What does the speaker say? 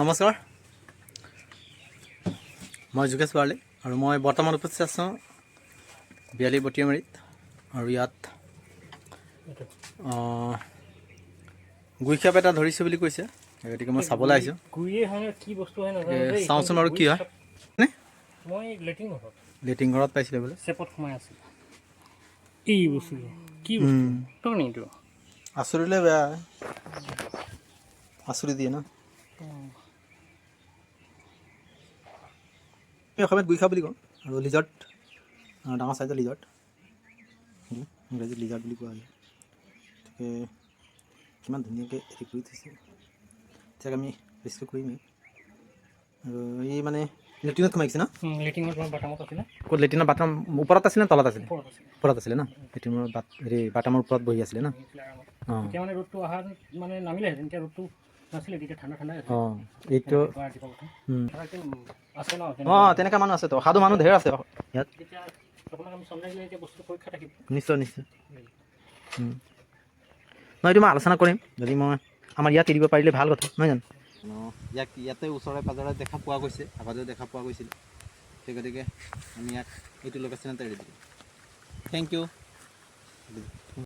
নমস্কাৰ, মই যোগেশ বাৰ্লি আৰু মই বৰ্তমান উপস্থিত আছোঁ বিয়ালি বটিয়ামাৰীত। আৰু ইয়াত গুইখাপ এটা ধৰিছোঁ বুলি কৈছে, গতিকে মই চাবলৈ আহিছোঁ। চাওঁচোন আৰু কি হয়। মই লেট্ৰিন ঘৰত পাইছিলে বোলে। চেপত সোমাই আছোঁ। এই বস্তু কি বস্তু এইটো আচৰিলে বেয়া, আচৰি দিয়ে ন। এই অসমীয়াত গুইখাপ বুলি কওঁ আৰু লিজাৰ্ট, ডাঙৰ চাইজৰ লিজাৰ্ট, ইংৰাজীত লিজাৰ্ট বুলি কোৱা হয়। গতিকে কিমান ধুনীয়াকৈ হেৰি কৰি থৈছে, এতিয়া আমি ৰেস্কিউ কৰিমেই। আৰু এই মানে লেট্ৰিনত সোমাইছে ন। লেট্ৰিনৰ বাটামত আছিলে। ক'ত লেট্ৰিনৰ বাটাম ওপৰত আছিলে নে তলত আছিলে? ওপৰত আছিলে ন। লেট্ৰিনৰ হেৰি বাটামৰ ওপৰত বহি আছিলে ন। অঁ, এতিয়া মানে ৰ'দটো অহা মানে নামিলেহেঁতেন, এতিয়া ৰ'দটো নাছিলে, তেতিয়া ঠাণ্ডা ঠাণ্ডা অঁ, এইটো আছে ন। অঁ, তেনেকুৱা মানুহ আছেতো, সাধু মানুহ ধেৰ আছে ইয়াত। তেতিয়া আপোনাক আমি চন্দ্ৰাই দিলে এতিয়া বস্তু পৰীক্ষা থাকিব। নিশ্চয় নিশ্চয়। নহয়, এইটো মই আলোচনা কৰিম, যদি মই আমাৰ ইয়াত এৰিব পাৰিলে ভাল কথা, নহয় জানো। ইয়াক ইয়াতে ওচৰে পাঁজৰে দেখা পোৱা গৈছে, আগতেও দেখা পোৱা গৈছিল। সেই গতিকে আমি ইয়াক এইটো লোকেশ্যনতে এৰি দিলোঁ। Thank U.